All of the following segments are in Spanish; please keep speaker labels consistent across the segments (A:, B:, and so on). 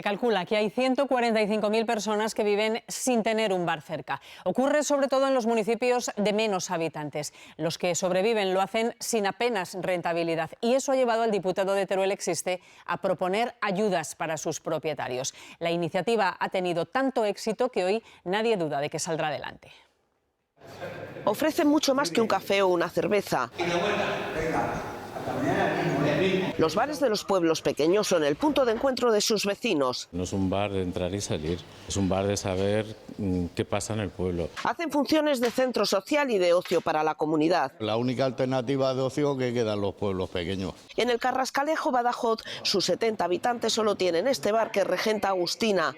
A: calcula que hay 145.000 personas que viven sin tener un bar cerca. Ocurre sobre todo en los municipios de menos habitantes. Los que sobreviven lo hacen sin apenas rentabilidad y eso ha llevado al diputado de Teruel Existe a proponer ayudas para sus propietarios. La iniciativa ha tenido tanto éxito que hoy nadie duda de que saldrá adelante.
B: Ofrecen mucho más que un café o una cerveza. Los bares de los pueblos pequeños son el punto de encuentro de sus vecinos.
C: No es un bar de entrar y salir, es un bar de saber qué pasa en el pueblo.
B: Hacen funciones de centro social y de ocio para la comunidad.
D: La única alternativa de ocio que quedan los pueblos pequeños.
B: En el Carrascalejo, Badajoz, sus 70 habitantes solo tienen este bar que regenta Agustina.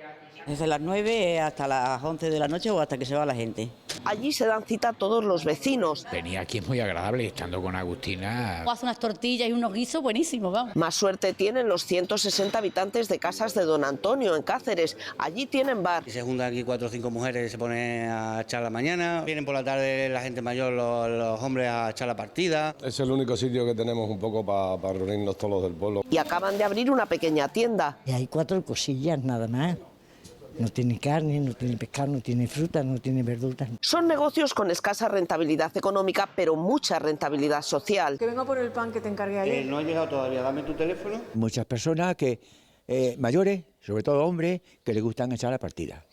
E: Desde las 9 hasta las 11 de la noche o hasta que se va la gente.
B: Allí se dan cita todos los vecinos.
F: Venir aquí es muy agradable, estando con Agustina.
G: Hace unas tortillas y unos guisos buenísimos, vamos.
B: Más suerte tienen los 160 habitantes de Casas de Don Antonio, en Cáceres. Allí tienen bar.
H: Y se juntan aquí 4 o 5 mujeres y se ponen a echar la mañana. Vienen por la tarde la gente mayor, los hombres a echar la partida.
I: Es el único sitio que tenemos un poco para reunirnos todos los del pueblo.
B: Y acaban de abrir una pequeña tienda.
J: Y hay 4 cosillas nada más. No tiene carne, no tiene pescado, no tiene fruta, no tiene verduras.
B: Son negocios con escasa rentabilidad económica, pero mucha rentabilidad social.
K: Que venga por el pan que te encargué ayer.
H: No ha llegado todavía, dame tu teléfono.
L: Muchas personas que mayores, sobre todo hombres, que les gustan echar la partida.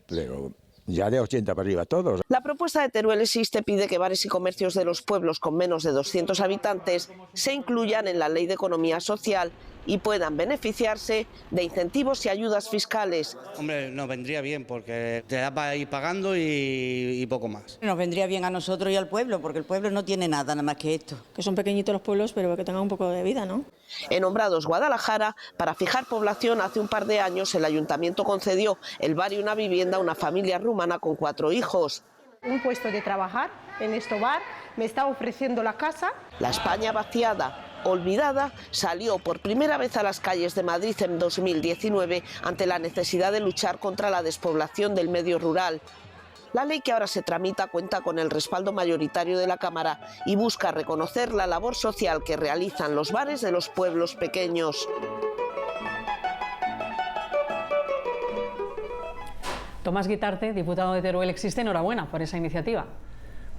L: Pero ya de 80 para arriba todos.
B: La propuesta de Teruel Existe pide que bares y comercios de los pueblos con menos de 200 habitantes se incluyan en la Ley de Economía Social y puedan beneficiarse de incentivos y ayudas fiscales.
H: Hombre, nos vendría bien porque te da para ir pagando y poco más.
E: Nos vendría bien a nosotros y al pueblo, porque el pueblo no tiene nada más que esto.
K: Que son pequeñitos los pueblos, pero que tengan un poco de vida, ¿no?
B: En Hombrados, Guadalajara, para fijar población hace un par de años el ayuntamiento concedió el bar y una vivienda a una familia rumana con 4 hijos.
M: Un puesto de trabajar en este bar, me está ofreciendo la casa.
B: La España vaciada, olvidada, salió por primera vez a las calles de Madrid en 2019 ante la necesidad de luchar contra la despoblación del medio rural. La ley que ahora se tramita cuenta con el respaldo mayoritario de la Cámara y busca reconocer la labor social que realizan los bares de los pueblos pequeños.
A: Tomás Guitarte, diputado de Teruel Existe, enhorabuena por esa iniciativa.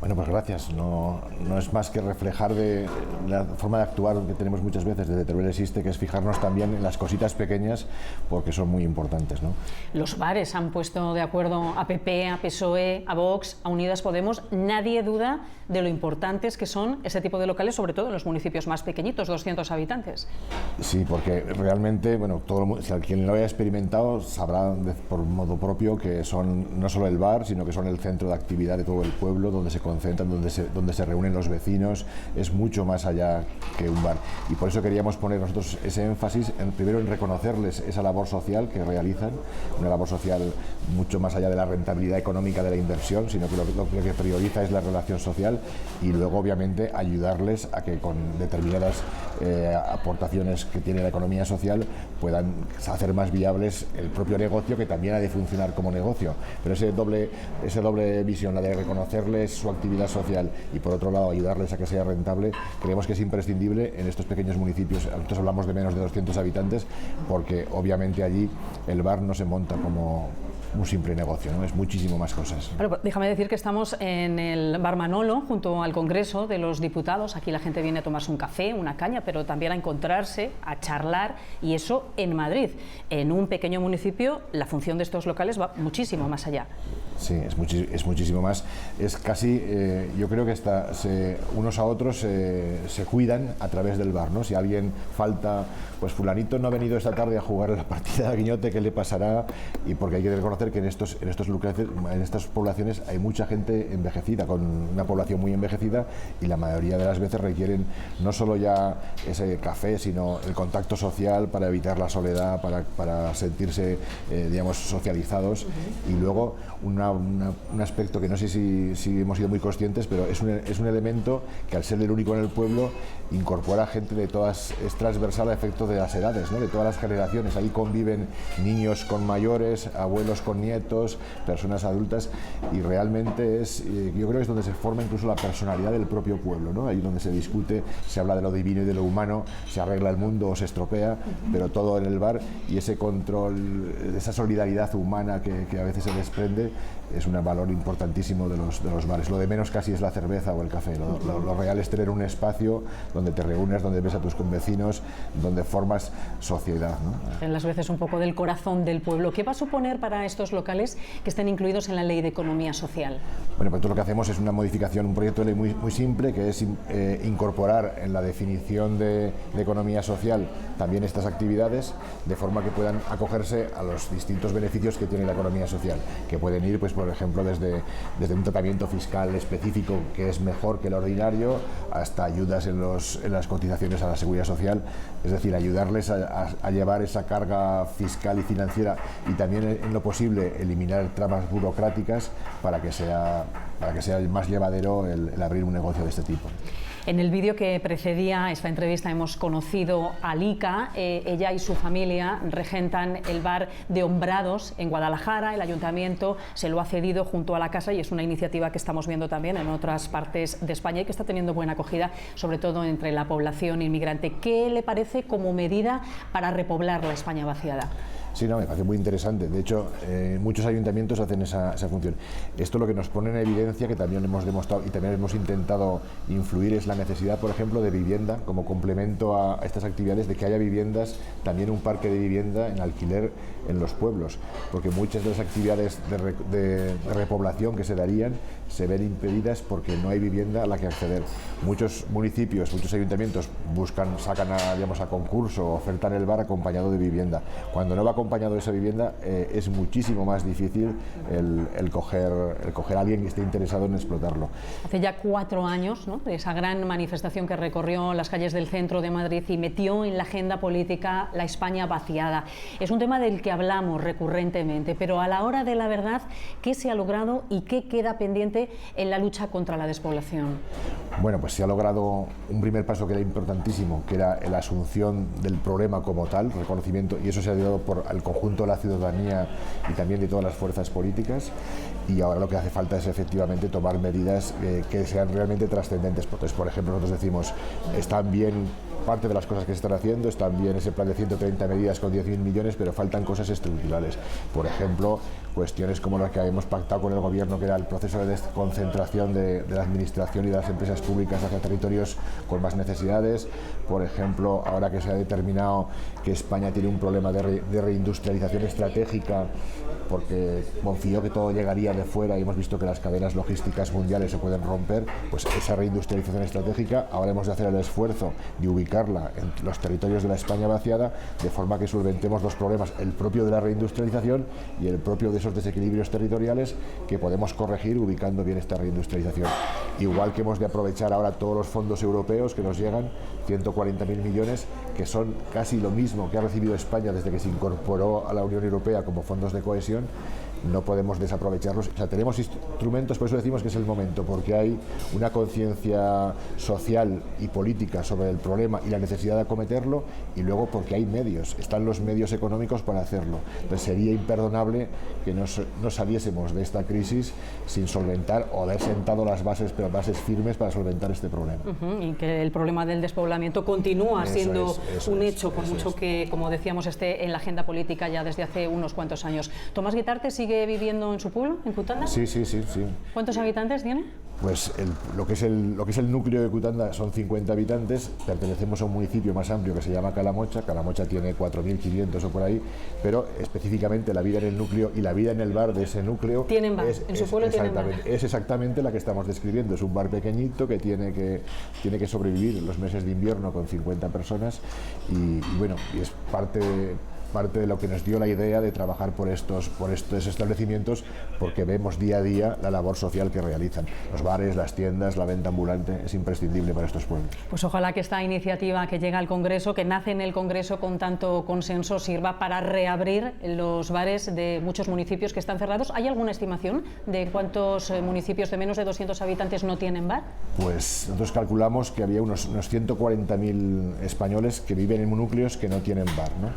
N: Bueno, pues gracias. No es más que reflejar de la forma de actuar que tenemos muchas veces desde Teruel Existe, que es fijarnos también en las cositas pequeñas porque son muy importantes, ¿no?
A: Los bares han puesto de acuerdo a PP, a PSOE, a Vox, a Unidas Podemos. Nadie duda de lo importantes que son ese tipo de locales, sobre todo en los municipios más pequeñitos, 200 habitantes.
N: Sí, porque realmente, bueno, si quien lo haya experimentado sabrá por modo propio que son no solo el bar, sino que son el centro de actividad de todo el pueblo, donde se concentran, donde se reúnen los vecinos. Es mucho más allá que un bar. Y por eso queríamos poner nosotros ese énfasis, primero en reconocerles esa labor social que realizan, una labor social mucho más allá de la rentabilidad económica de la inversión, sino que lo que prioriza es la relación social, y luego obviamente ayudarles a que con determinadas aportaciones que tiene la economía social puedan hacer más viables el propio negocio, que también ha de funcionar como negocio. Pero esa doble visión, la de reconocerles su actividad social y por otro lado ayudarles a que sea rentable, creemos que es imprescindible en estos pequeños municipios. Nosotros hablamos de menos de 200 habitantes porque obviamente allí el bar no se monta como un simple negocio, ¿no? Es muchísimo más cosas.
A: Bueno, pues déjame decir que estamos en el Bar Manolo, junto al Congreso de los Diputados. Aquí la gente viene a tomarse un café, una caña, pero también a encontrarse, a charlar, y eso en Madrid. En un pequeño municipio, la función de estos locales va muchísimo más allá.
N: Sí, es muchísimo más. Es casi, yo creo que unos a otros se cuidan a través del bar, ¿no? Si alguien falta, pues fulanito no ha venido esta tarde a jugar la partida de Guiñote, ¿qué le pasará? Y porque hay que reconocer que en estas poblaciones hay mucha gente envejecida, con una población muy envejecida, y la mayoría de las veces requieren no solo ya ese café, sino el contacto social para evitar la soledad, para sentirse, digamos, socializados. Y luego una un aspecto que no sé si hemos sido muy conscientes, pero es un elemento que, al ser el único en el pueblo, incorpora gente de todas, es transversal a efectos de las edades, ¿no? De todas las generaciones. Ahí conviven niños con mayores, abuelos con nietos, personas adultas, y realmente yo creo que es donde se forma incluso la personalidad del propio pueblo, ¿no? Ahí donde se discute, se habla de lo divino y de lo humano, se arregla el mundo o se estropea, pero todo en el bar, y ese control, esa solidaridad humana que a veces se desprende, es un valor importantísimo de los bares. Lo de menos casi es la cerveza o el café. Lo real es tener un espacio donde te reúnes, donde ves a tus convecinos, donde formas sociedad, ¿no?
A: En las veces un poco del corazón del pueblo. ¿Qué va a suponer para estos locales que estén incluidos en la Ley de Economía Social?
N: Bueno, pues lo que hacemos es una modificación, un proyecto de ley muy simple, que es incorporar en la definición de economía social también estas actividades, de forma que puedan acogerse a los distintos beneficios que tiene la economía social, que pueden ir, pues, por ejemplo, desde un tratamiento fiscal específico que es mejor que el ordinario, hasta ayudas en las cotizaciones a la seguridad social, es decir, ayudarles a llevar esa carga fiscal y financiera, y también, en lo posible, eliminar tramas burocráticas para que sea más llevadero el abrir un negocio de este tipo.
A: En el vídeo que precedía esta entrevista hemos conocido a Lika. Ella y su familia regentan el bar de Hombrados en Guadalajara. El ayuntamiento se lo ha cedido junto a la casa, y es una iniciativa que estamos viendo también en otras partes de España y que está teniendo buena acogida, sobre todo entre la población inmigrante. ¿Qué le parece como medida para repoblar la España vaciada?
N: Sí, no, me parece muy interesante. De hecho, muchos ayuntamientos hacen esa función. Esto lo que nos pone en evidencia, que también hemos demostrado y también hemos intentado influir, es la necesidad, por ejemplo, de vivienda como complemento a estas actividades, de que haya viviendas, también un parque de vivienda en alquiler en los pueblos, porque muchas de las actividades de repoblación que se darían se ven impedidas porque no hay vivienda a la que acceder. Muchos municipios, muchos ayuntamientos sacan a concurso, ofertan el bar acompañado de vivienda. Cuando no va acompañado de esa vivienda, es muchísimo más difícil el coger a alguien que esté interesado en explotarlo.
A: Hace ya 4 años, ¿no?, de esa gran manifestación que recorrió las calles del centro de Madrid y metió en la agenda política la España vaciada. Es un tema del que hablamos recurrentemente, pero a la hora de la verdad, ¿qué se ha logrado y qué queda pendiente en la lucha contra la despoblación?
N: Bueno, pues se ha logrado un primer paso que era importantísimo, que era la asunción del problema como tal, reconocimiento, y eso se ha dado por el conjunto de la ciudadanía y también de todas las fuerzas políticas, y ahora lo que hace falta es efectivamente tomar medidas que sean realmente trascendentes. Entonces, por ejemplo, nosotros decimos, están bien parte de las cosas que se están haciendo, están bien ese plan de 130 medidas con 10.000 millones, pero faltan cosas estructurales. Por ejemplo, cuestiones como las que habíamos pactado con el gobierno, que era el proceso de desconcentración de la administración y de las empresas públicas hacia territorios con más necesidades. Por ejemplo, ahora que se ha determinado que España tiene un problema de reindustrialización estratégica, porque confío que todo llegaría de fuera y hemos visto que las cadenas logísticas mundiales se pueden romper, pues esa reindustrialización estratégica ahora hemos de hacer el esfuerzo de ubicarla en los territorios de la España vaciada, de forma que solventemos dos problemas, el propio de la reindustrialización y el propio de esos desequilibrios territoriales, que podemos corregir ubicando bien esta reindustrialización. Igual que hemos de aprovechar ahora todos los fondos europeos que nos llegan, 140.000 millones, que son casi lo mismo que ha recibido España desde que se incorporó a la Unión Europea como fondos de cohesión. No podemos desaprovecharlos. O sea, tenemos instrumentos, por eso decimos que es el momento, porque hay una conciencia social y política sobre el problema y la necesidad de acometerlo, y luego porque hay medios, están los medios económicos para hacerlo. Entonces sería imperdonable que no saliésemos de esta crisis sin solventar o haber sentado las bases, pero bases firmes para solventar este problema.
A: Y que el problema del despoblamiento continúa siendo un hecho, por mucho que, como decíamos, esté en la agenda política ya desde hace unos cuantos años. Tomás Guitarte sigue viviendo en su pueblo, en Cutanda.
N: Sí.
A: ¿Cuántos habitantes tiene?
N: Pues lo que es el núcleo de Cutanda son 50 habitantes, pertenecemos a un municipio más amplio que se llama Calamocha. Calamocha tiene 4.500 o por ahí, pero específicamente la vida en el núcleo y la vida en el bar de ese núcleo
A: tienen bar, en su pueblo tienen bar.
N: Es exactamente la que estamos describiendo. Es un bar pequeñito que tiene que sobrevivir en los meses de invierno con 50 personas y es parte parte de lo que nos dio la idea de trabajar por estos establecimientos, porque vemos día a día la labor social que realizan. Los bares, las tiendas, la venta ambulante es imprescindible para estos pueblos.
A: Pues ojalá que esta iniciativa que llega al Congreso, que nace en el Congreso con tanto consenso, sirva para reabrir los bares de muchos municipios que están cerrados. ¿Hay alguna estimación de cuántos municipios de menos de 200 habitantes no tienen bar?
N: Pues nosotros calculamos que había unos 140.000 españoles que viven en núcleos que no tienen bar, ¿no?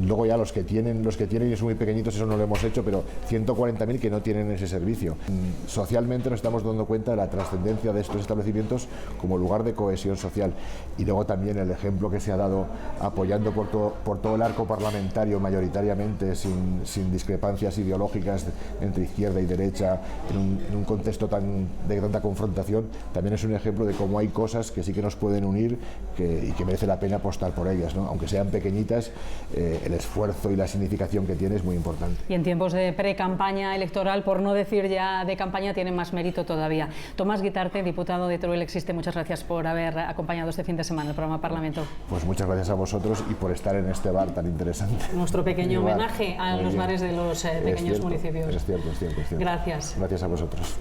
N: Luego ya los que tienen y son muy pequeñitos, eso no lo hemos hecho, pero 140.000 que no tienen ese servicio. Socialmente nos estamos dando cuenta de la trascendencia de estos establecimientos como lugar de cohesión social, y luego también el ejemplo que se ha dado apoyando por todo el arco parlamentario mayoritariamente, sin discrepancias ideológicas entre izquierda y derecha, en un contexto de tanta confrontación, también es un ejemplo de cómo hay cosas que sí que nos pueden unir y que merece la pena apostar por ellas, ¿no? Aunque sean pequeñitas, el esfuerzo y la significación que tiene es muy importante.
A: Y en tiempos de pre-campaña electoral, por no decir ya de campaña, tiene más mérito todavía. Tomás Guitarte, diputado de Teruel Existe, muchas gracias por haber acompañado este fin de semana el programa Parlamento.
N: Pues muchas gracias a vosotros y por estar en este bar tan interesante.
A: Nuestro pequeño homenaje a los bares de los pequeños municipios.
N: Es cierto.
A: Gracias.
N: Gracias a vosotros.